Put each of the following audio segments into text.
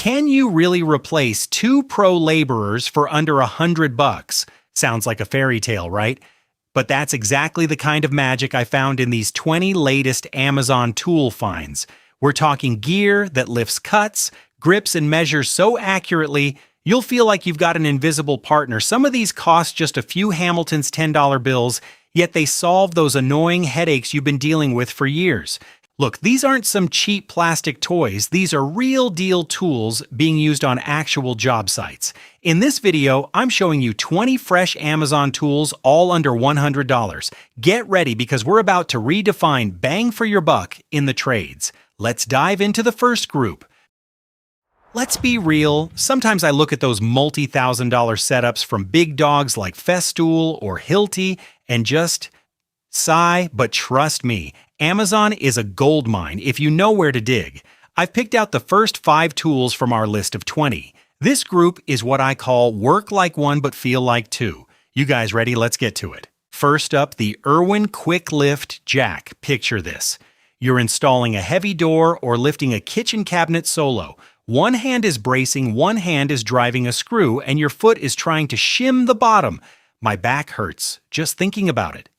Can you really replace two pro laborers for under $100? Sounds like a fairy tale, right? But that's exactly the kind of magic I found in these 20 latest Amazon tool finds. We're talking gear that lifts cuts, grips, and measures so accurately, you'll feel like you've got an invisible partner. Some of these cost just a few Hamilton's $10 bills, yet they solve those annoying headaches you've been dealing with for years. Look, these aren't some cheap plastic toys. These are real deal tools being used on actual job sites. In this video, I'm showing you 20 fresh Amazon tools all under $100. Get ready because we're about to redefine bang for your buck in the trades. Let's dive into the first group. Let's be real, sometimes I look at those multi-$1,000 setups from big dogs like Festool or Hilti and just sigh, but trust me, Amazon is a gold mine if you know where to dig. I've picked out the first 5 tools from our list of 20. This group is what I call work like one but feel like two. You guys ready? Let's get to it. First up, the Irwin Quick Lift Jack. Picture this. You're installing a heavy door or lifting a kitchen cabinet solo. One hand is bracing, one hand is driving a screw, and your foot is trying to shim the bottom. My back hurts just thinking about it.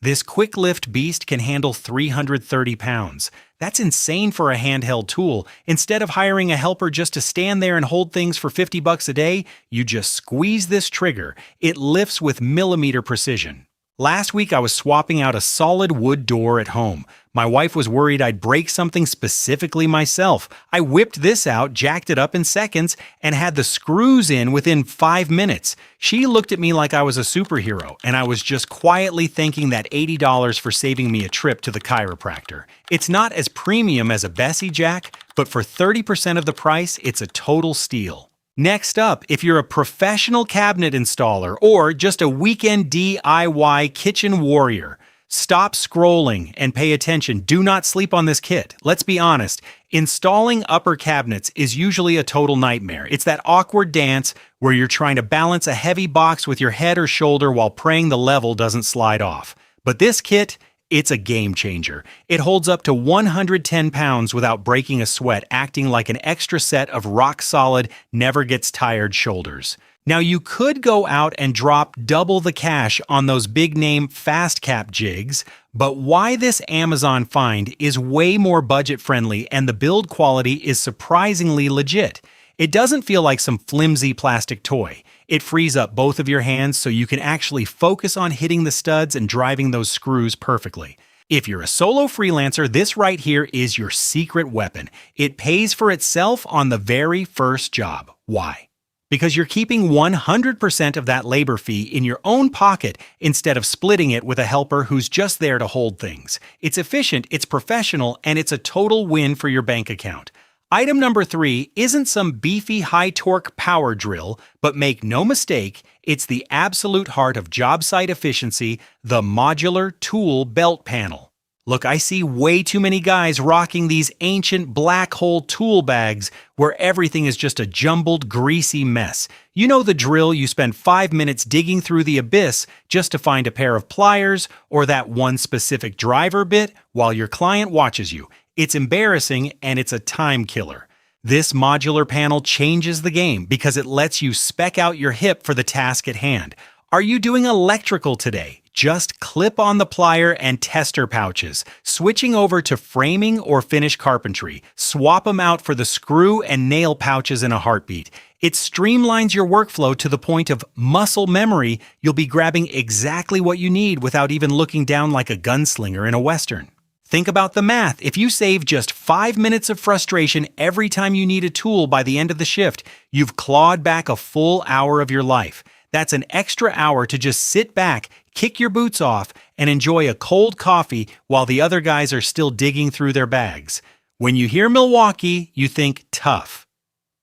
This quick lift beast can handle 330 pounds. That's insane for a handheld tool. Instead of hiring a helper just to stand there and hold things for $50 a day, you just squeeze this trigger. It lifts with millimeter precision. Last week I was swapping out a solid wood door at home. My wife was worried I'd break something specifically myself. I whipped this out, jacked it up in seconds, and had the screws in within 5 minutes. She looked at me like I was a superhero, and I was just quietly thanking that $80 for saving me a trip to the chiropractor. It's not as premium as a Bessie Jack, but for 30% of the price, it's a total steal. Next up, if you're a professional cabinet installer or just a weekend DIY kitchen warrior, stop scrolling and pay attention. Do not sleep on this kit. Let's be honest, installing upper cabinets is usually a total nightmare. It's that awkward dance where you're trying to balance a heavy box with your head or shoulder while praying the level doesn't slide off. But this kit, it's a game changer. It holds up to 110 pounds without breaking a sweat, acting like an extra set of rock-solid, never-gets-tired shoulders. Now, you could go out and drop double the cash on those big-name fast-cap jigs, but why this Amazon find is way more budget-friendly and the build quality is surprisingly legit. It doesn't feel like some flimsy plastic toy. It frees up both of your hands so you can actually focus on hitting the studs and driving those screws perfectly. If you're a solo freelancer, this right here is your secret weapon. It pays for itself on the very first job. Why? Because you're keeping 100% of that labor fee in your own pocket instead of splitting it with a helper who's just there to hold things. It's efficient, it's professional, and it's a total win for your bank account. Item number 3 isn't some beefy high-torque power drill, but make no mistake, it's the absolute heart of job site efficiency, the modular tool belt panel. Look, I see way too many guys rocking these ancient black hole tool bags where everything is just a jumbled, greasy mess. You know the drill, you spend 5 minutes digging through the abyss just to find a pair of pliers or that one specific driver bit while your client watches you. It's embarrassing and it's a time killer. This modular panel changes the game because it lets you spec out your hip for the task at hand. Are you doing electrical today? Just clip on the plier and tester pouches. Switching over to framing or finish carpentry, swap them out for the screw and nail pouches in a heartbeat. It streamlines your workflow to the point of muscle memory. You'll be grabbing exactly what you need without even looking down like a gunslinger in a Western. Think about the math. If you save just 5 minutes of frustration every time you need a tool by the end of the shift, you've clawed back a full hour of your life. That's an extra hour to just sit back, kick your boots off, and enjoy a cold coffee while the other guys are still digging through their bags. When you hear Milwaukee, you think tough.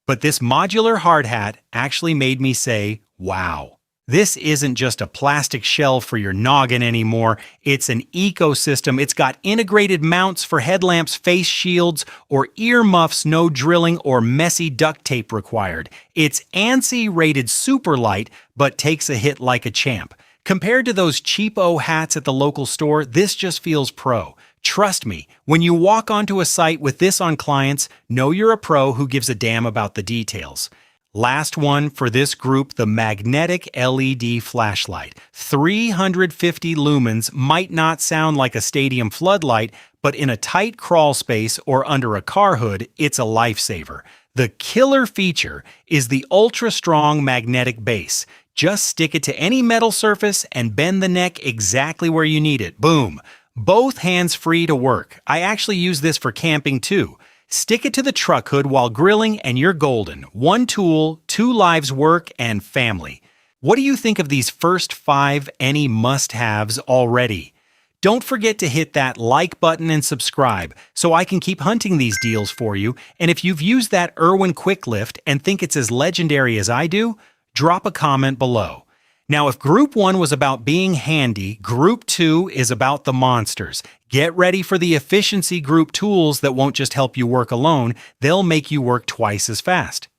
But this modular hard hat actually made me say, wow. This isn't just a plastic shell for your noggin anymore, it's an ecosystem. It's got integrated mounts for headlamps, face shields, or ear muffs, no drilling or messy duct tape required. It's ANSI rated super light, but takes a hit like a champ. Compared to those cheapo hats at the local store, this just feels pro. Trust me, when you walk onto a site with this on clients, know you're a pro who gives a damn about the details. Last one for this group, the magnetic LED flashlight. 350 lumens might not sound like a stadium floodlight, but in a tight crawl space or under a car hood, it's a lifesaver. The killer feature is the ultra-strong magnetic base. Just stick it to any metal surface and bend the neck exactly where you need it. Boom! Both hands free to work. I actually use this for camping too. Stick it to the truck hood while grilling and you're golden. One tool, 2 lives work, and family. What do you think of these first 5 any must-haves already? Don't forget to hit that like button and subscribe so I can keep hunting these deals for you. And if you've used that Irwin Quick Lift and think it's as legendary as I do, drop a comment below. Now, if Group 1 was about being handy, Group 2 is about the monsters. Get ready for the efficiency group tools that won't just help you work alone, they'll make you work twice as fast.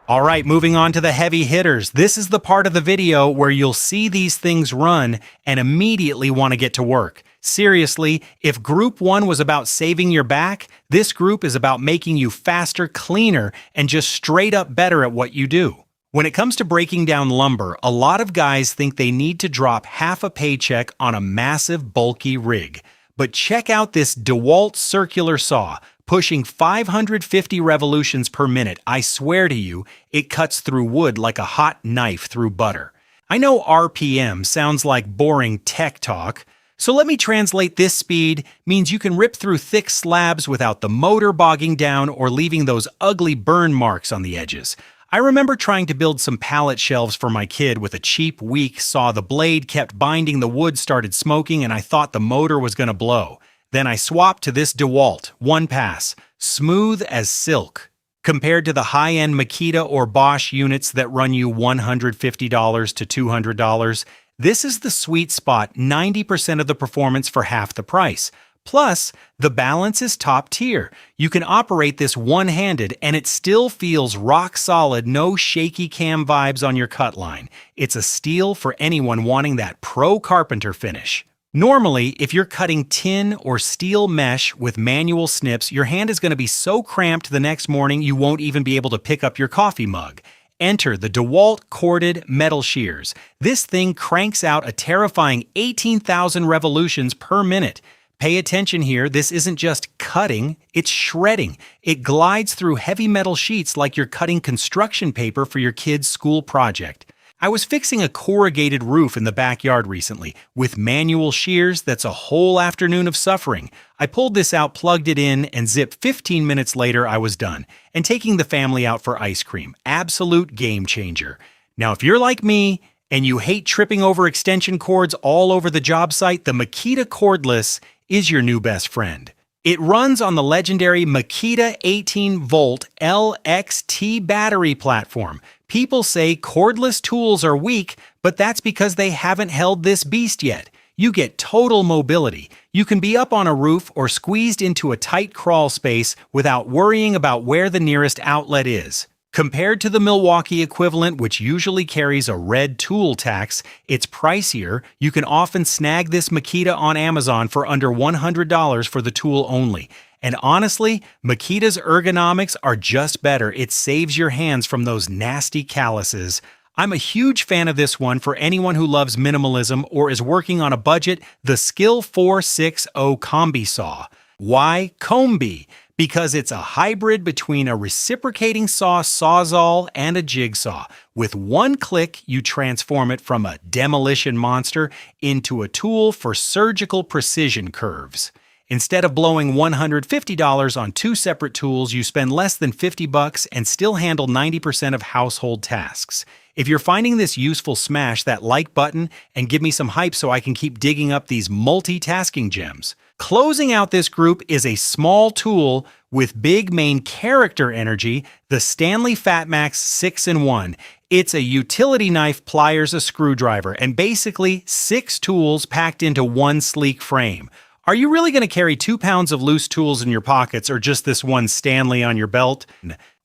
All right, moving on to the heavy hitters. This is the part of the video where you'll see these things run and immediately want to get to work. Seriously, if Group 1 was about saving your back, this group is about making you faster, cleaner, and just straight up better at what you do. When it comes to breaking down lumber, a lot of guys think they need to drop half a paycheck on a massive, bulky rig. But check out this DeWalt circular saw, pushing 550 revolutions per minute. I swear to you, it cuts through wood like a hot knife through butter. I know RPM sounds like boring tech talk, so let me translate. This speed means you can rip through thick slabs without the motor bogging down or leaving those ugly burn marks on the edges. I remember trying to build some pallet shelves for my kid with a cheap, weak saw. The blade kept binding, the wood started smoking, and I thought the motor was going to blow. Then I swapped to this DeWalt, one pass, smooth as silk. Compared to the high-end Makita or Bosch units that run you $150 to $200, this is the sweet spot, 90% of the performance for half the price. Plus, the balance is top tier. You can operate this one-handed and it still feels rock solid, no shaky cam vibes on your cut line. It's a steal for anyone wanting that pro carpenter finish. Normally, if you're cutting tin or steel mesh with manual snips, your hand is going to be so cramped the next morning you won't even be able to pick up your coffee mug. Enter the DeWalt corded metal shears. This thing cranks out a terrifying 18,000 revolutions per minute. Pay attention here, this isn't just cutting, it's shredding. It glides through heavy metal sheets like you're cutting construction paper for your kid's school project. I was fixing a corrugated roof in the backyard recently. With manual shears, that's a whole afternoon of suffering. I pulled this out, plugged it in, and zip 15 minutes later I was done. And taking the family out for ice cream. Absolute game changer. Now if you're like me, and you hate tripping over extension cords all over the job site, the Makita Cordless is your new best friend. It runs on the legendary Makita 18-volt LXT battery platform. People say cordless tools are weak, but that's because they haven't held this beast yet. You get total mobility. You can be up on a roof or squeezed into a tight crawl space without worrying about where the nearest outlet is. Compared to the Milwaukee equivalent, which usually carries a red tool tax, it's pricier. You can often snag this Makita on Amazon for under $100 for the tool only. And honestly, Makita's ergonomics are just better. It saves your hands from those nasty calluses. I'm a huge fan of this one for anyone who loves minimalism or is working on a budget, the Skill 460 Combi Saw. Why Combi? Because it's a hybrid between a reciprocating saw sawzall and a jigsaw. With one click, you transform it from a demolition monster into a tool for surgical precision curves. Instead of blowing $150 on 2 separate tools, you spend less than $50 and still handle 90% of household tasks. If you're finding this useful, smash that like button and give me some hype so I can keep digging up these multitasking gems. Closing out this group is a small tool with big main character energy, the Stanley FatMax 6-in-1. It's a utility knife, pliers, a screwdriver, and basically 6 tools packed into one sleek frame. Are you really going to carry 2 pounds of loose tools in your pockets or just this one Stanley on your belt?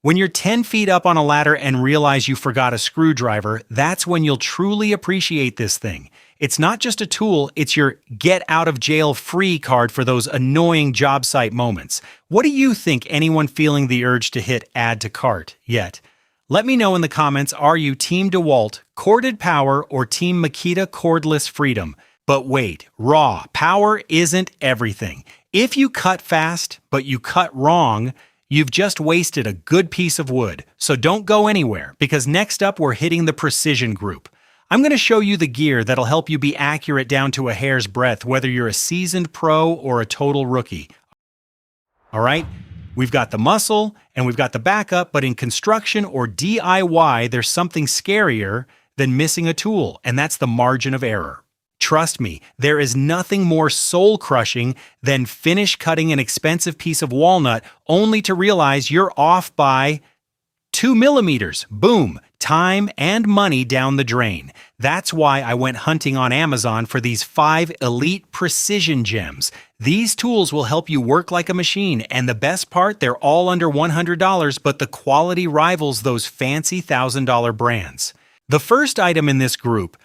When you're 10 feet up on a ladder and realize you forgot a screwdriver, that's when you'll truly appreciate this thing. It's not just a tool, it's your get out of jail free card for those annoying job site moments. What do you think, anyone feeling the urge to hit add to cart yet? Let me know in the comments, are you Team DeWalt, corded power, or Team Makita cordless freedom? But wait, raw power isn't everything. If you cut fast, but you cut wrong, you've just wasted a good piece of wood. So don't go anywhere, because next up we're hitting the precision group. I'm going to show you the gear that'll help you be accurate down to a hair's breadth, whether you're a seasoned pro or a total rookie. All right, we've got the muscle and we've got the backup, but in construction or DIY, there's something scarier than missing a tool, and that's the margin of error. Trust me, there is nothing more soul-crushing than finish cutting an expensive piece of walnut only to realize you're off by 2 millimeters. Boom, time and money down the drain. That's why I went hunting on Amazon for these 5 elite precision gems. These tools will help you work like a machine, and the best part, they're all under $100, but the quality rivals those fancy $1,000 brands. The first item in this group,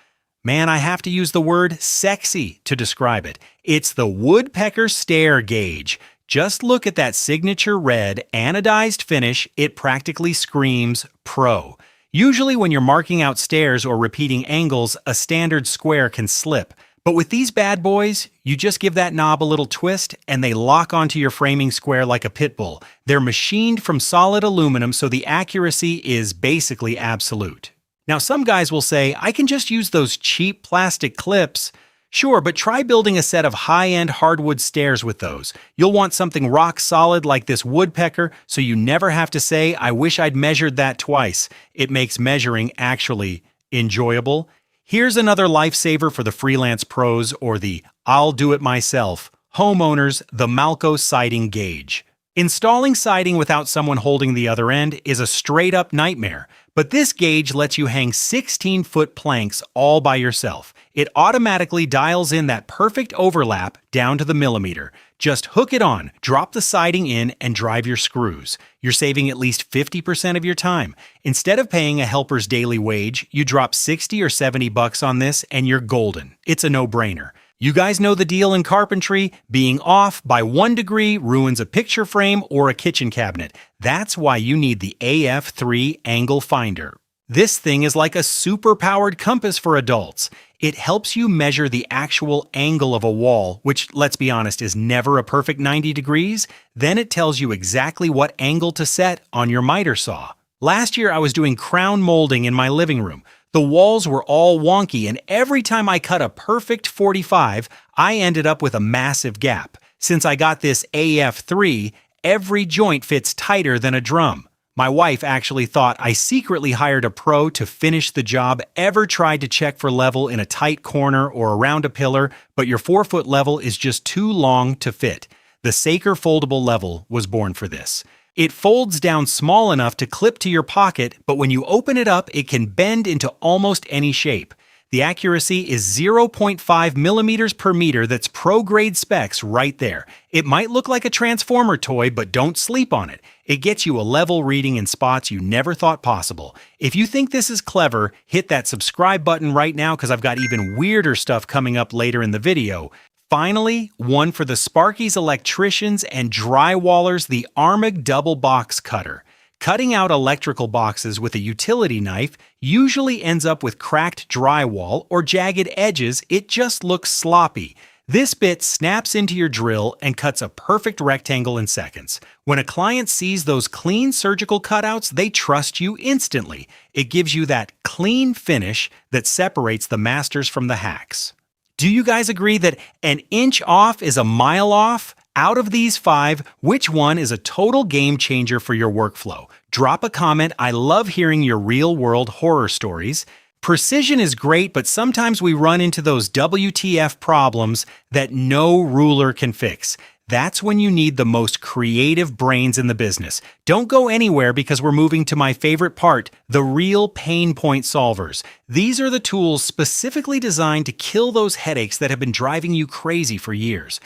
man, I have to use the word sexy to describe it. It's the Woodpecker Stair Gauge. Just look at that signature red anodized finish. It practically screams pro. Usually when you're marking out stairs or repeating angles, a standard square can slip. But with these bad boys, you just give that knob a little twist and they lock onto your framing square like a pit bull. They're machined from solid aluminum, so the accuracy is basically absolute. Now, some guys will say, I can just use those cheap plastic clips. Sure, but try building a set of high-end hardwood stairs with those. You'll want something rock solid like this woodpecker, so you never have to say, I wish I'd measured that twice. It makes measuring actually enjoyable. Here's another lifesaver for the freelance pros or the I'll do it myself homeowners, the Malco siding gauge. Installing siding without someone holding the other end is a straight-up nightmare. But this gauge lets you hang 16-foot planks all by yourself. It automatically dials in that perfect overlap down to the millimeter. Just hook it on, drop the siding in, and drive your screws. You're saving at least 50% of your time. Instead of paying a helper's daily wage, you drop 60 or 70 bucks on this and you're golden. It's a no-brainer. You guys know the deal in carpentry. Being off by 1 degree ruins a picture frame or a kitchen cabinet. That's why you need the AF3 Angle Finder. This thing is like a super-powered compass for adults. It helps you measure the actual angle of a wall, which, let's be honest, is never a perfect 90 degrees. Then it tells you exactly what angle to set on your miter saw. Last year, I was doing crown molding in my living room. The walls were all wonky, and every time I cut a perfect 45, I ended up with a massive gap. Since I got this AF3, every joint fits tighter than a drum. My wife actually thought I secretly hired a pro to finish the job. Ever tried to check for level in a tight corner or around a pillar, but your 4-foot level is just too long to fit? The Saker foldable level was born for this. It folds down small enough to clip to your pocket, but when you open it up, it can bend into almost any shape. The accuracy is 0.5 millimeters per meter. That's pro-grade specs right there. It might look like a Transformer toy, but don't sleep on it. It gets you a level reading in spots you never thought possible. If you think this is clever, hit that subscribe button right now because I've got even weirder stuff coming up later in the video. Finally, one for the Sparky's electricians and drywallers, the Armag Double Box Cutter. Cutting out electrical boxes with a utility knife usually ends up with cracked drywall or jagged edges. It just looks sloppy. This bit snaps into your drill and cuts a perfect rectangle in seconds. When a client sees those clean surgical cutouts, they trust you instantly. It gives you that clean finish that separates the masters from the hacks. Do you guys agree that an inch off is a mile off? Out of these 5, which one is a total game changer for your workflow? Drop a comment. I love hearing your real-world horror stories. Precision is great, but sometimes we run into those WTF problems that no ruler can fix. That's when you need the most creative brains in the business. Don't go anywhere because we're moving to my favorite part, the real pain point solvers. These are the tools specifically designed to kill those headaches that have been driving you crazy for years.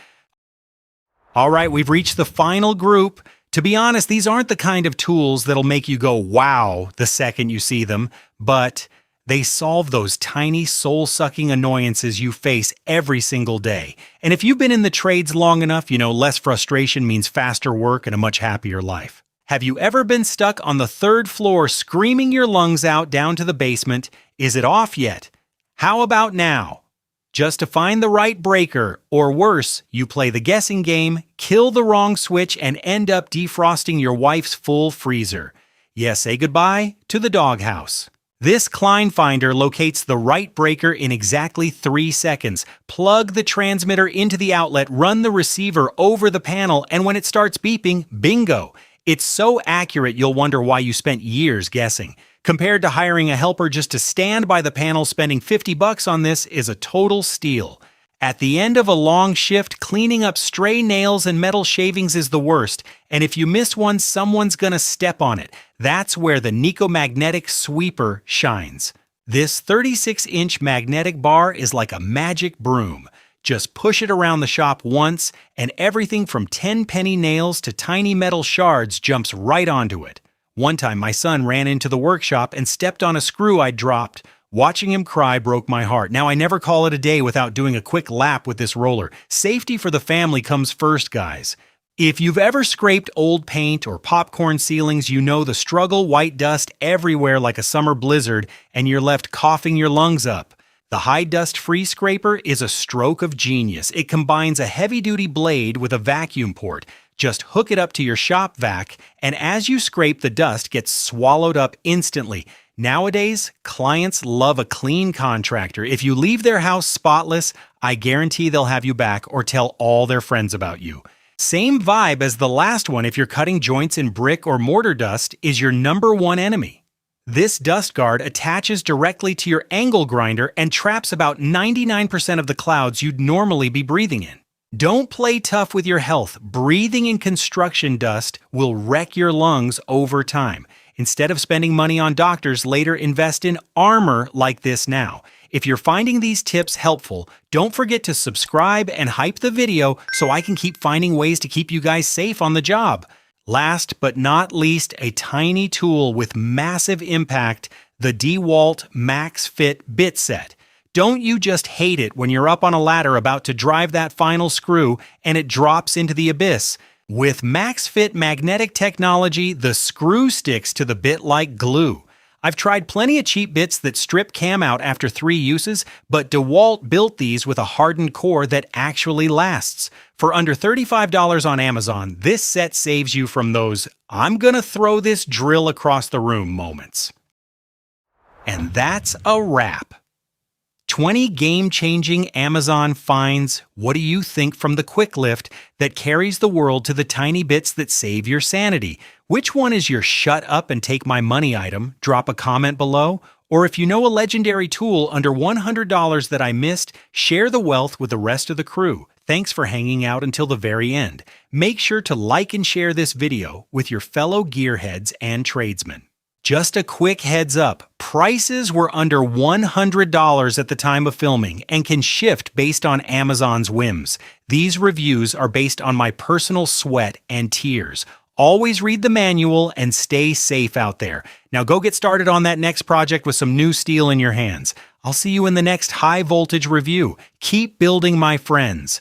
All right, we've reached the final group. To be honest, these aren't the kind of tools that'll make you go, wow, the second you see them, but They solve those tiny soul-sucking annoyances you face every single day. And if you've been in the trades long enough, you know less frustration means faster work and a much happier life. Have you ever been stuck on the third floor screaming your lungs out down to the basement? Is it off yet? How about now? Just to find the right breaker, or worse, you play the guessing game, kill the wrong switch, and end up defrosting your wife's full freezer. Yeah, say goodbye to the doghouse. This Klein finder locates the right breaker in exactly 3 seconds. Plug the transmitter into the outlet, run the receiver over the panel, and when it starts beeping, bingo! It's so accurate you'll wonder why you spent years guessing. Compared to hiring a helper just to stand by the panel, spending $50 on this is a total steal. At the end of a long shift, cleaning up stray nails and metal shavings is the worst, and if you miss one, someone's gonna step on it. That's where the Magnetic Sweeper shines. This 36-inch magnetic bar is like a magic broom. Just push it around the shop once, and everything from 10-penny nails to tiny metal shards jumps right onto it. One time, my son ran into the workshop and stepped on a screw I'd dropped. Watching him cry broke my heart. Now I never call it a day without doing a quick lap with this roller. Safety for the family comes first, guys. If you've ever scraped old paint or popcorn ceilings, you know the struggle, white dust everywhere like a summer blizzard, and you're left coughing your lungs up. The High Dust Free Scraper is a stroke of genius. It combines a heavy-duty blade with a vacuum port. Just hook it up to your shop vac, and as you scrape, the dust gets swallowed up instantly. Nowadays, clients love a clean contractor. If you leave their house spotless, I guarantee they'll have you back or tell all their friends about you. Same vibe as the last one if you're cutting joints in brick or mortar dust is your #1 enemy. This dust guard attaches directly to your angle grinder and traps about 99% of the clouds you'd normally be breathing in. Don't play tough with your health. Breathing in construction dust will wreck your lungs over time. Instead of spending money on doctors, later invest in armor like this now. If you're finding these tips helpful, don't forget to subscribe and hype the video so I can keep finding ways to keep you guys safe on the job. Last but not least, a tiny tool with massive impact, the DeWalt Max Fit bit set. Don't you just hate it when you're up on a ladder about to drive that final screw and it drops into the abyss? With MaxFit magnetic technology, the screw sticks to the bit like glue. I've tried plenty of cheap bits that strip cam out after 3 uses, but DeWalt built these with a hardened core that actually lasts. For under $35 on Amazon, this set saves you from those "I'm gonna throw this drill across the room" moments. And that's a wrap. 20 game-changing Amazon finds. What do you think from the quick lift that carries the world to the tiny bits that save your sanity? Which one is your shut up and take my money item? Drop a comment below. Or if you know a legendary tool under $100 that I missed, share the wealth with the rest of the crew. Thanks for hanging out until the very end. Make sure to like and share this video with your fellow gearheads and tradesmen. Just a quick heads up, prices were under $100 at the time of filming and can shift based on Amazon's whims. These reviews are based on my personal sweat and tears. Always read the manual and stay safe out there. Now go get started on that next project with some new steel in your hands. I'll see you in the next high voltage review. Keep building, my friends.